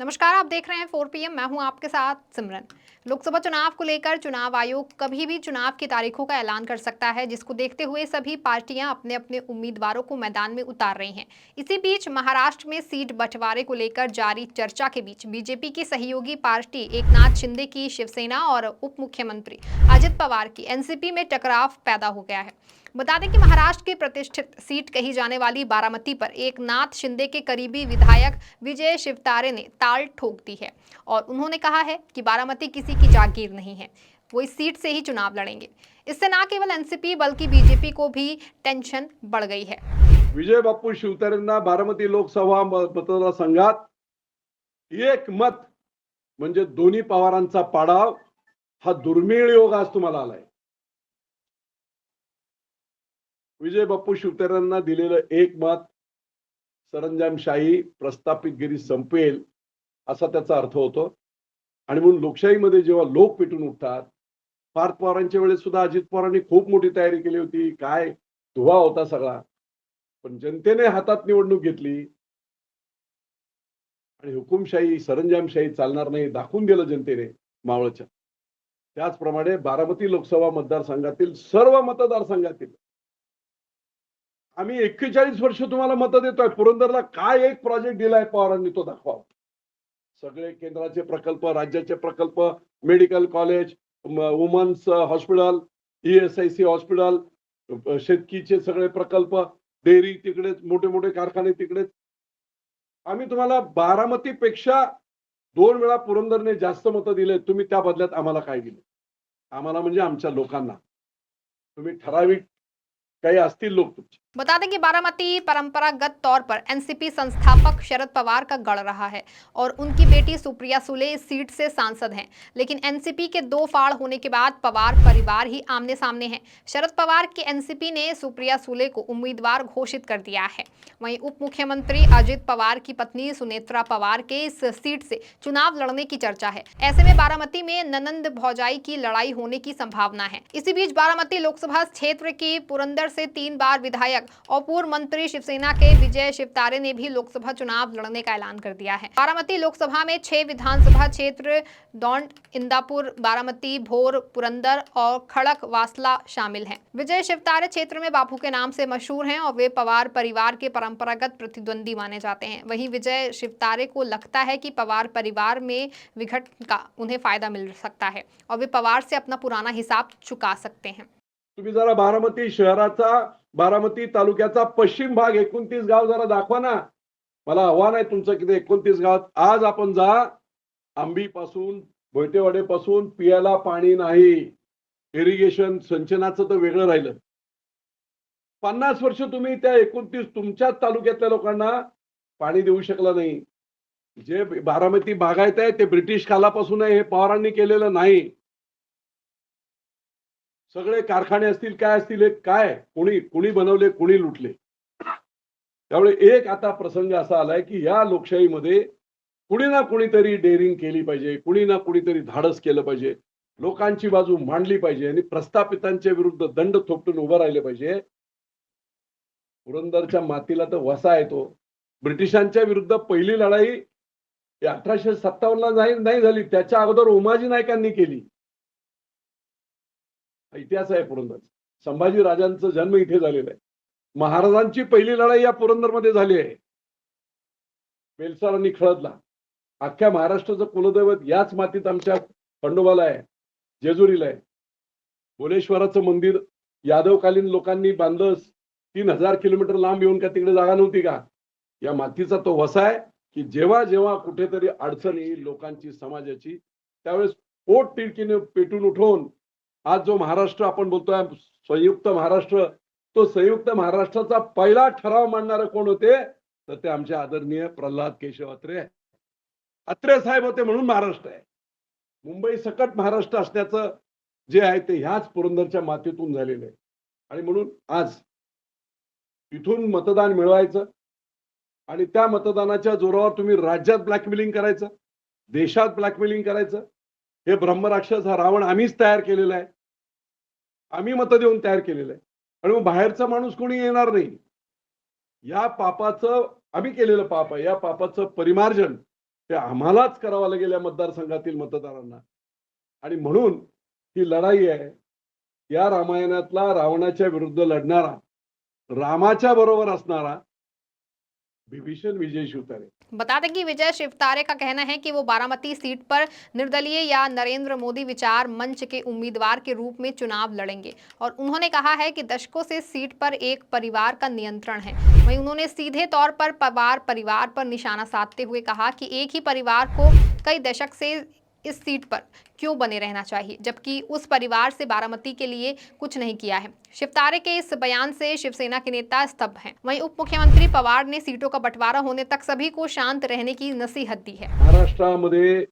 नमस्कार, आप देख रहे हैं 4 PM। मैं हूं आपके साथ सिमरन। लोकसभा चुनाव को लेकर चुनाव आयोग कभी भी चुनाव की तारीखों का ऐलान कर सकता है, जिसको देखते हुए सभी पार्टियां अपने अपने उम्मीदवारों को मैदान में उतार रही हैं। इसी बीच महाराष्ट्र में सीट बंटवारे को लेकर जारी चर्चा के बीच बीजेपी की सहयोगी पार्टी एकनाथ शिंदे की शिवसेना और उप मुख्यमंत्री अजित पवार की एनसीपी में टकराव पैदा हो गया है। बता दें कि महाराष्ट्र की प्रतिष्ठित सीट कही जाने वाली बारामती पर एकनाथ शिंदे के करीबी विधायक विजय शिवतारे ने ताल ठोक दी है और उन्होंने कहा है कि बारामती किसी की जागीर नहीं है, वो इस सीट से ही चुनाव लड़ेंगे। इससे न केवल एनसीपी बल्कि बीजेपी को भी टेंशन बढ़ गई है। विजय बापू शिवतारेंना बारामती लोकसभा मतदारसंघात एक मत म्हणजे दोन्ही पवारांचा पाडाव हा दुर्मिळ योग आज तुम्हाला आलाय। विजय बापू शिवतारेंना दिलेलं एक मत सरंजामशाही प्रस्थापितगिरी संपेल असा त्याचा अर्थ होतो। आणि म्हणून लोकशाहीमध्ये जेव्हा लोक पेटून उठतात, पार्थ पवारांच्या वेळेस सुद्धा अजित पवारांनी खूप मोठी तयारी केली होती, काय धुवा होता सगळा, पण जनतेने हातात निवडणूक घेतली आणि हुकुमशाही सरंजामशाही चालणार नाही दाखवून दिलं जनतेने मावळच्या। त्याचप्रमाणे बारामती लोकसभा मतदारसंघातील सर्व मतदारसंघातील आम्ही 41 वर्ष तुम्हाला मत देतोय। पुरंदरला काय एक प्रोजेक्ट दिलाय पवारांनी तो दाखवा। सगळे केंद्राचे प्रकल्प, राज्याचे प्रकल्प, medical college, women's hospital, ESIC hospital, शेतकीचे सगळे प्रकल्प, डेअरी तिकडेच, मोठे मोठे कारखाने तिकडेच। आम्ही तुम्हाला बारामतीपेक्षा 2 वेळा पुरंदरने जास्त मतं दिले, तुम्ही त्या बदल्यात आम्हाला काय दिले? आम्हाला म्हणजे आमच्या लोकांना। तुम्ही ठराविक काही असतील लोक तुमचे। बता दें कि बारामती परंपरागत तौर पर एनसीपी संस्थापक शरद पवार का गढ़ रहा है और उनकी बेटी सुप्रिया सुले इस सीट से सांसद हैं। लेकिन एनसीपी के 2 फाड़ होने के बाद पवार परिवार ही आमने सामने है। शरद पवार की एनसीपी ने सुप्रिया सुले को उम्मीदवार घोषित कर दिया है। वहीं उप मुख्यमंत्री अजित पवार की पत्नी सुनेत्रा पवार के इस सीट से चुनाव लड़ने की चर्चा है। ऐसे में बारामती में ननंद भौजाई की लड़ाई होने की संभावना है। इसी बीच बारामती लोकसभा क्षेत्र की पुरंदर से 3 बार विधायक और पूर्व मंत्री शिवसेना के विजय शिवतारे ने भी लोकसभा चुनाव लड़ने का ऐलान कर दिया है। बारामती लोकसभा में 6 विधानसभा क्षेत्र दौंड, इंदापुर, बारामती, भोर, पुरंदर और खड़क वासला शामिल हैं। विजय शिवतारे क्षेत्र में बापू के नाम से मशहूर हैं और वे पवार परिवार के परंपरागत प्रतिद्वंदी माने जाते हैं। वहीं विजय शिवतारे को लगता है कि पवार परिवार में विघटन का उन्हें फायदा मिल सकता है और वे पवार से अपना पुराना हिसाब चुका सकते हैं। तुम्ही जरा बारामती शहराचा, बारामती तालुक्याचा पश्चिम भाग 29 गाव जरा दाखवा ना। मला आव्हान आहे तुमचं की 29 गावात आज आपण जा। आंबी पासून भोयटेवाडे पासून पियाला पाणी नाही, इरिगेशन सिंचनाचं तर वेगळं राहिलं। 50 वर्ष तुम्ही त्या 29 तुमच्याच तालुक्यातल्या लोकांना पाणी देऊ शकला नाही। जे बारामती बागायत आहे ते ब्रिटिश कालापासून आहे, हे पवारांनी केलेलं नाही। सगळे कारखाने असतील काय असतील, काय कोणी बनवले, कोणी लुटले। त्यामुळे एक आता प्रसंग असा आलाय की या लोकशाहीमध्ये कुणी ना कुणीतरी डेअरिंग केली पाहिजे, कुणी ना कुणीतरी धाडस केलं पाहिजे, लोकांची बाजू मांडली पाहिजे आणि प्रस्थापितांच्या विरुद्ध दंड थोपटून उभं राहिले पाहिजे। पुरंदरच्या मातीला तर वसा येतो। ब्रिटिशांच्या विरुद्ध पहिली लढाई 1857 ला नाही झाली, त्याच्या अगोदर उमाजी नायकांनी केली। इतिहास आहे पुरंदरचा। संभाजी राजांचा जन्म इथे झालेला आहे। महाराजांची पहिली लढाई या पुरंदरमध्ये झाली आहे। बेलसार आणि खळदला। अख्ख्या महाराष्ट्राचं कुलदैवत याच मातीत आमच्या खंडोबाला आहे, जेजुरीला आहे। भोलेश्वराचं मंदिर यादवकालीन लोकांनी बांधलं, 3000 किलोमीटर लांब येऊन का तिकडे जागा नव्हती का? या मातीचा तो वसा आहे की जेव्हा जेव्हा कुठेतरी अडचण येईल लोकांची, समाजाची, त्यावेळेस पोट तिडकीने पेटून उठवून आज जो महाराष्ट्र आपण बोलतोय संयुक्त महाराष्ट्र, तो संयुक्त महाराष्ट्राचा पहिला ठराव मांडणारे कोण होते? तर ते आमचे आदरणीय प्रल्हाद केशव अत्रे। अत्रे साहेब होते म्हणून महाराष्ट्र आहे। मुंबई सकट महाराष्ट्र असण्याचं जे आहे ते ह्याच पुरंदरच्या मातीतून झालेलं आहे। आणि म्हणून आज इथून मतदान मिळवायचं आणि त्या मतदानाच्या जोरावर तुम्ही राज्यात ब्लॅकमेलिंग करायचं, देशात ब्लॅकमेलिंग करायचं, हे ब्रह्मराक्षस हा रावण आम्हीच तयार केलेला आहे। आम्ही मत देऊन तयार केलेलं आहे आणि मग बाहेरचा माणूस कोणी येणार नाही। या पापाचं आम्ही केलेलं पाप आहे, या पापाचं परिमार्जन हे आम्हालाच करावं लागेल या मतदारसंघातील मतदारांना. आणि म्हणून ही लढाई आहे. या रामायणातला रावणाच्या विरुद्ध लढणारा, रामाच्या बरोबर असणारा विभीषण विजय शिवतारे. बता दें कि विजय शिवतारे का कहना है कि वो बारामती सीट पर निर्दलीय या नरेंद्र मोदी विचार मंच के उम्मीदवार के रूप में चुनाव लड़ेंगे और उन्होंने कहा है कि दशकों से सीट पर एक परिवार का नियंत्रण है। वहीं उन्होंने सीधे तौर पर पवार परिवार पर निशाना साधते हुए कहा कि एक ही परिवार को कई दशक से इस सीट पर क्यों बने रहना चाहिए, जबकि उस परिवार से बारामती के लिए कुछ नहीं किया है। शिवतारे के इस बयान से शिवसेना के नेता स्तब्ध हैं। वहीं उप मुख्यमंत्री पवार ने सीटों का बंटवारा होने तक सभी को शांत रहने की नसीहत दी है। महाराष्ट्रामध्ये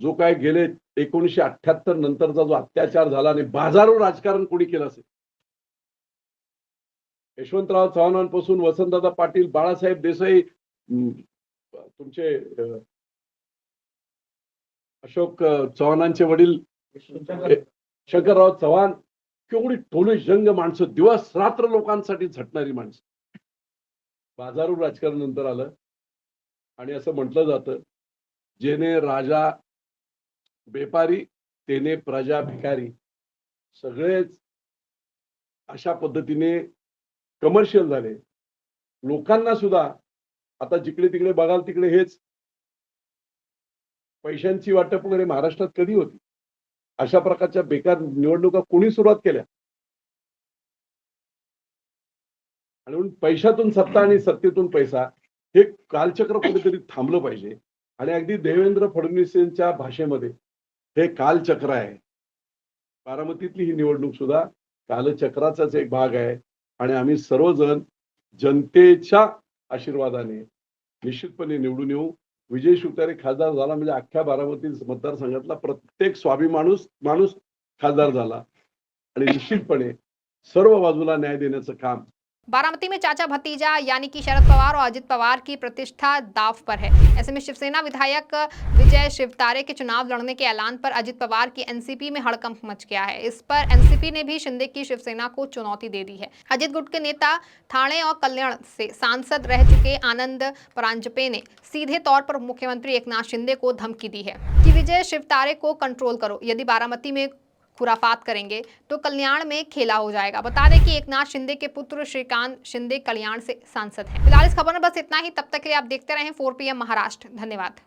जो काय गेले 1978 नंतरचा जो अत्याचार झाला आणि बाजारू राजकारण कोणी केलं असेल, यशवंतराव चव्हाणांपासून वसंतदादा पाटील, बाळासाहेब देसाई, तुमचे अशोक चव्हाणांचे वडील शंकरराव चव्हाण, केवढी टोले जंग माणसं, दिवस रात्र लोकांसाठी झटणारी माणसं. बाजारू राजकारण नंतर आलं आणि असं म्हटलं जातं, जेने राजा बेपारी तेने प्रजा भिकारी. सगळेच अशा पद्धतीने कमर्शियल झाले. लोकांना सुद्धा आता जिकडे तिकडे बघाल तिकडे हेच पैशांची वाटप वगैरे महाराष्ट्रात कधी होती? अशा प्रकारच्या बेकार निवडणुका कोणी सुरुवात केल्या? आणि म्हणून पैशातून सत्ता आणि सत्तेतून पैसा, हे कालचक्र कुठेतरी थांबलं पाहिजे. आणि अगदी देवेंद्र फडणवीसांच्या भाषेमध्ये हे कालचक्र आहे. बारामतीतली ही निवडणूक सुद्धा कालचक्राचाच एक भाग आहे. आणि आम्ही सर्वजण जनतेच्या आशीर्वादाने निश्चितपणे निवडून येऊ. विजय शिवतारे खासदार झाला म्हणजे अख्ख्या बारामती मतदारसंघातला प्रत्येक माणूस खासदार झाला. आणि निश्चितपणे सर्व बाजूला न्याय देण्याचं काम. बारामती में चाचा भतीजा यानी कि शरद पवार और अजित पवार की प्रतिष्ठा दांव पर है। ऐसे में शिवसेना विधायक विजय शिवतारे के चुनाव लड़ने के ऐलान पर अजित पवार की एनसीपी में हड़कंप मच गया है। इस पर एनसीपी ने भी शिंदे की शिवसेना को चुनौती दे दी है। अजित गुट के नेता ठाणे और कल्याण से सांसद रह चुके आनंद परांजपे ने सीधे तौर पर मुख्यमंत्री एकनाथ शिंदे को धमकी दी है कि विजय शिवतारे को कंट्रोल करो, यदि बारामती में खुराफात करेंगे तो कल्याण में खेला हो जाएगा। बता दें कि एकनाथ शिंदे के पुत्र श्रीकांत शिंदे कल्याण से सांसद हैं। फिलहाल इस खबर में बस इतना ही। तब तक के लिए आप देखते रहें 4 PM महाराष्ट्र। धन्यवाद।